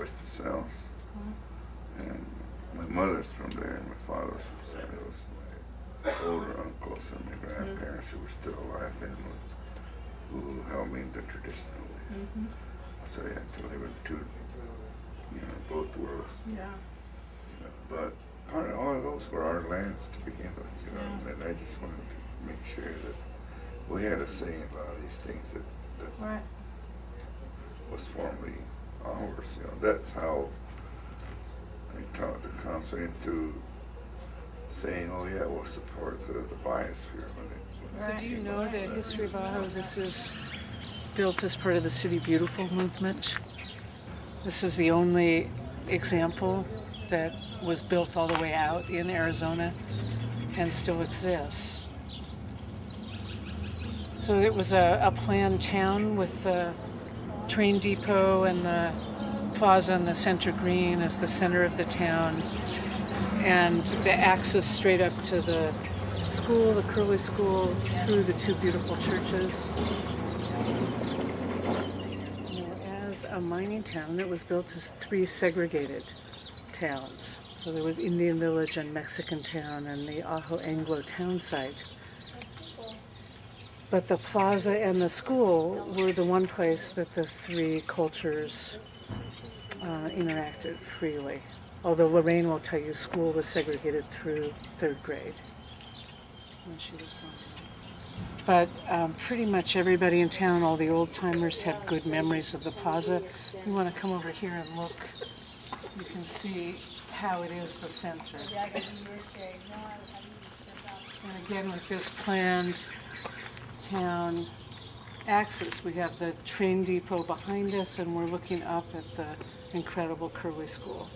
West of South. And my mother's from there, and my father's from San Jose. My older uncles and my grandparents who were still alive then, who held me in the traditional ways. So I had to live in two, both worlds. Yeah. But all of those were our lands to begin with, and I just wanted to make sure that we had a say in a lot of these things that was formerly ours. That's how I talked the council into saying, "Oh yeah, we'll support the biosphere." So do you know the history of how this is built as part of the City Beautiful movement? This is the only example that was built all the way out in Arizona and still exists. So it was a planned town with the train depot and the plaza and the center green as the center of the town, and the access straight up to the school, the Curly School, through the two beautiful churches. As a mining town, it was built as three segregated towns. So there was Indian Village and Mexican Town and the Ajo Anglo town site. But the plaza and the school were the one place that the three cultures interacted freely. Although Lorraine will tell you school was segregated through third grade when she was born. But pretty much everybody in town, all the old timers, have good memories of the plaza. You want to come over here and look. You can see how it is the center. And again, with this planned town axis, we have the train depot behind us, and we're looking up at the incredible Curly School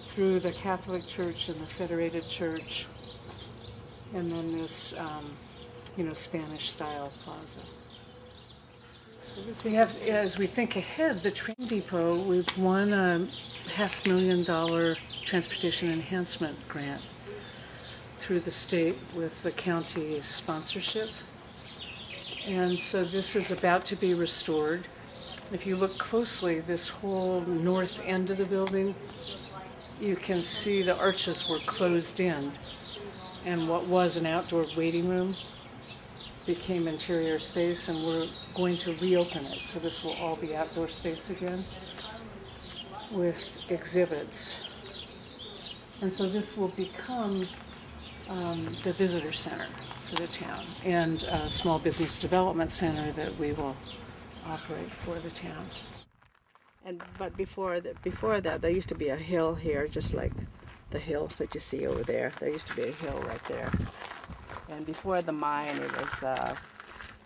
through the Catholic Church and the Federated Church, and then this, Spanish-style plaza. As we think ahead, the train depot, we've won a $500,000 transportation enhancement grant through the state with the county sponsorship. And so this is about to be restored. If you look closely, this whole north end of the building, you can see the arches were closed in, and what was an outdoor waiting room became interior space, and we're going to reopen it. So this will all be outdoor space again with exhibits. And so this will become the visitor center for the town and a small business development center that we will operate for the town. But before that, there used to be a hill here, just like the hills that you see over there. There used to be a hill right there. And before the mine, it was a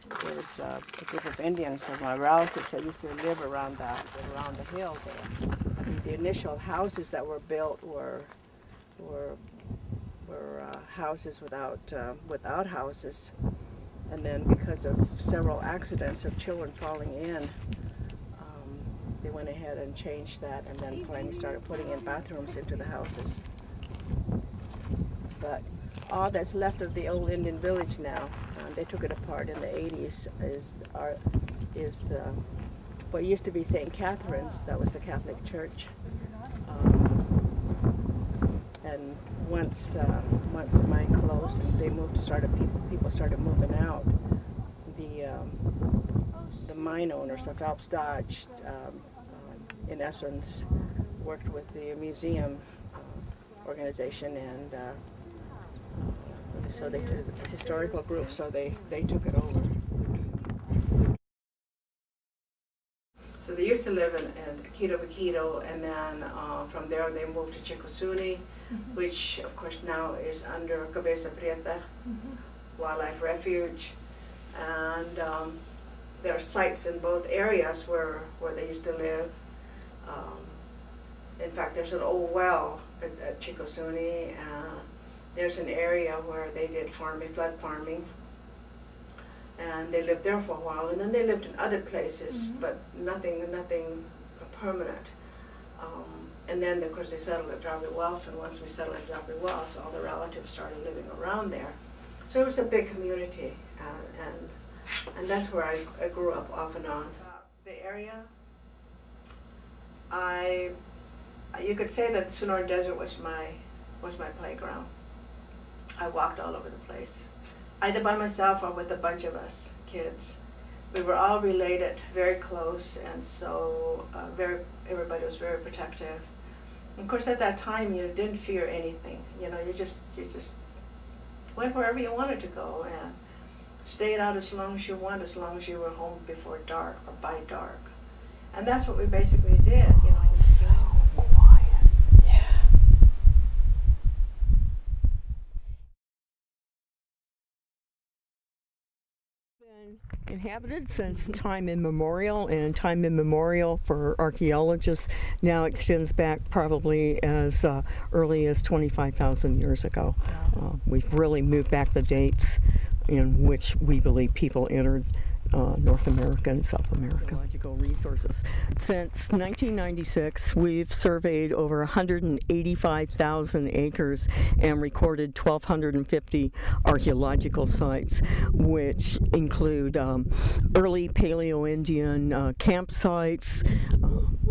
group of Indians of my relatives that used to live around the hill there. I think the initial houses that were built were houses without houses, and then because of several accidents of children falling in, they went ahead and changed that, and then finally started putting in bathrooms into the houses. But all that's left of the old Indian village now, they took it apart in the 80s, is what used to be St. Catherine's. That was the Catholic Church. And once the mine closed and people started moving out, the mine owners of Phelps Dodge, in essence, worked with the museum organization, and so they did a historical group, so they took it over. So they used to live in Quito, and then from there they moved to Chicosuni, which of course now is under Cabeza Prieta Wildlife Refuge, and there are sites in both areas where they used to live. In fact, there's an old well at Chicosuni. There's an area where they did flood farming, and they lived there for a while, and then they lived in other places, but nothing permanent. And then, of course, they settled at Darby Wells, and once we settled at Darby Wells, all the relatives started living around there. So it was a big community, and that's where I grew up off and on. The area, You could say that the Sonoran Desert was my playground. I walked all over the place, either by myself or with a bunch of us kids. We were all related, very close, and so everybody was very protective. And of course, at that time, you didn't fear anything. You know, you just went wherever you wanted to go and stayed out as long as you wanted, as long as you were home before dark or by dark. And that's what we basically did, you know. So quiet. Yeah. Been inhabited since time immemorial, and time immemorial for archaeologists now extends back probably as early as 25,000 years ago. We've really moved back the dates in which we believe people entered North America and South America. Archaeological resources. Since 1996, we've surveyed over 185,000 acres and recorded 1,250 archaeological sites, which include early Paleo-Indian campsites,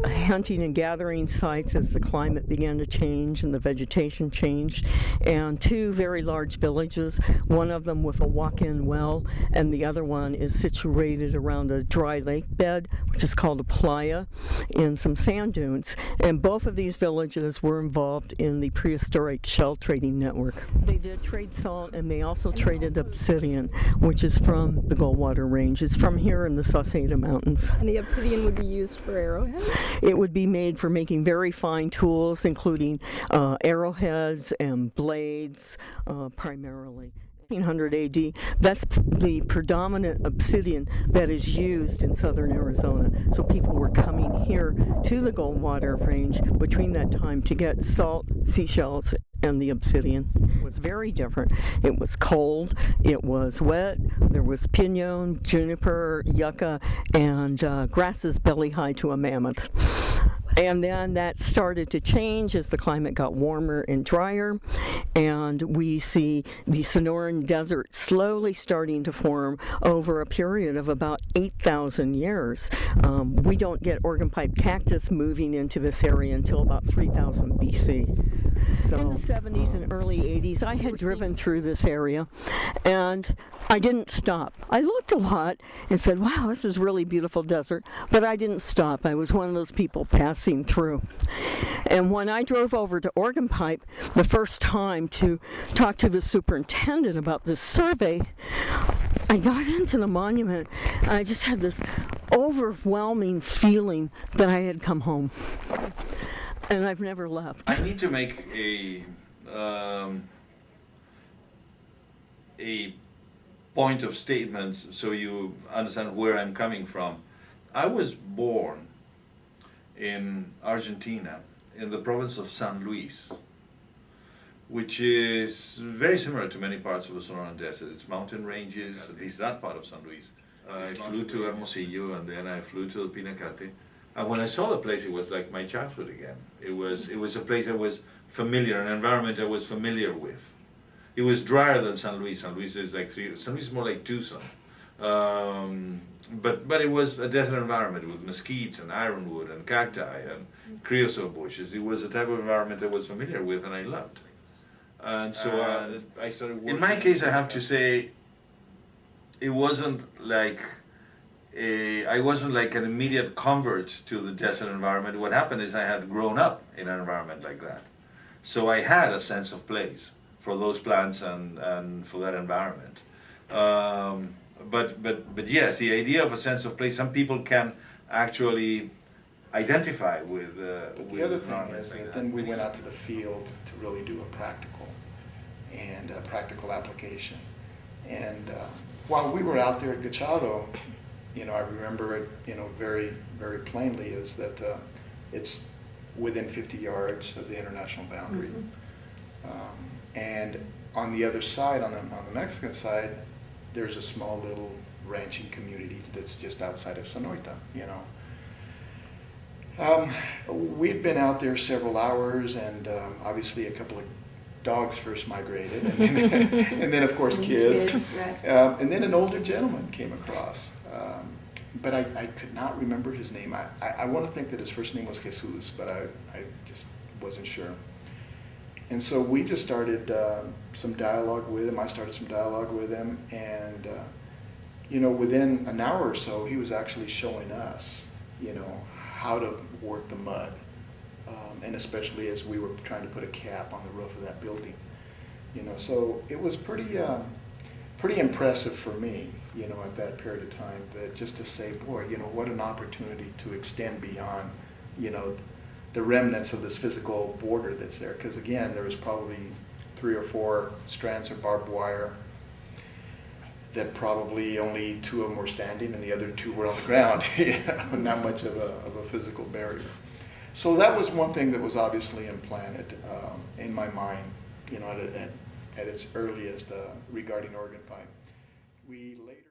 hunting and gathering sites as the climate began to change and the vegetation changed, and 2 very large villages, one of them with a walk-in well, and the other one is situated around a dry lake bed, which is called a playa, in some sand dunes. And both of these villages were involved in the prehistoric shell trading network. They did trade salt, and they also traded obsidian, which is from the Goldwater Range. It's from here in the Sauceda Mountains. And the obsidian would be used for arrowheads? It would be made for making very fine tools, including arrowheads and blades, primarily. 1800 AD, that's the predominant obsidian that is used in southern Arizona. So people were coming here to the Goldwater Range between that time to get salt, seashells, and the obsidian. It was very different. It was cold, it was wet, there was pinon, juniper, yucca, and grasses belly high to a mammoth. And then that started to change as the climate got warmer and drier, and we see the Sonoran Desert slowly starting to form over a period of about 8,000 years. We don't get organ pipe cactus moving into this area until about 3000 BC. So in the 70s and early 80s, I had driven through this area, and I didn't stop. I looked a lot and said, wow, this is really beautiful desert, but I didn't stop. I was one of those people passing through. And when I drove over to Organ Pipe the first time to talk to the superintendent about this survey, I got into the monument, and I just had this overwhelming feeling that I had come home. And I've never left. I need to make a point of statement so you understand where I'm coming from. I was born in Argentina, in the province of San Luis, which is very similar to many parts of the Sonoran Desert. It's mountain ranges, at least that part of San Luis. I flew to Hermosillo, and then I flew to El Pinacate. And when I saw the place, it was like my childhood again. It was a place that was familiar, an environment I was familiar with. It was drier than San Luis. San Luis is like San Luis is more like Tucson. But it was a desert environment with mesquites and ironwood and cacti and creosote bushes. It was a type of environment I was familiar with and I loved. And so I started working. In my case, I have to say, it wasn't like I wasn't like an immediate convert to the desert environment. What happened is I had grown up in an environment like that. So I had a sense of place for those plants and for that environment. But yes, the idea of a sense of place, some people can actually identify with the other thing is that then we went out to the field to really do a practical application. And while we were out there at Gachado, I remember it, very, very plainly, is that it's within 50 yards of the international boundary. And on the other side, on the Mexican side, there's a small little ranching community that's just outside of Sonoita, We'd been out there several hours, and obviously a couple of dogs first migrated, and then of course kids. Right. And then an older gentleman came across. but I could not remember his name. I want to think that his first name was Jesus, but I just wasn't sure. And so we just started some dialogue with him. I started some dialogue with him, and within an hour or so, he was actually showing us, how to work the mud, and especially as we were trying to put a cap on the roof of that building. So it was pretty impressive for me, at that period of time, that just to say, boy, what an opportunity to extend beyond, the remnants of this physical border that's there. Because again, there was probably 3 or 4 strands of barbed wire that probably only 2 of them were standing and the other 2 were on the ground. Not much of a physical barrier. So that was one thing that was obviously implanted in my mind, at its earliest regarding organ pipe. We later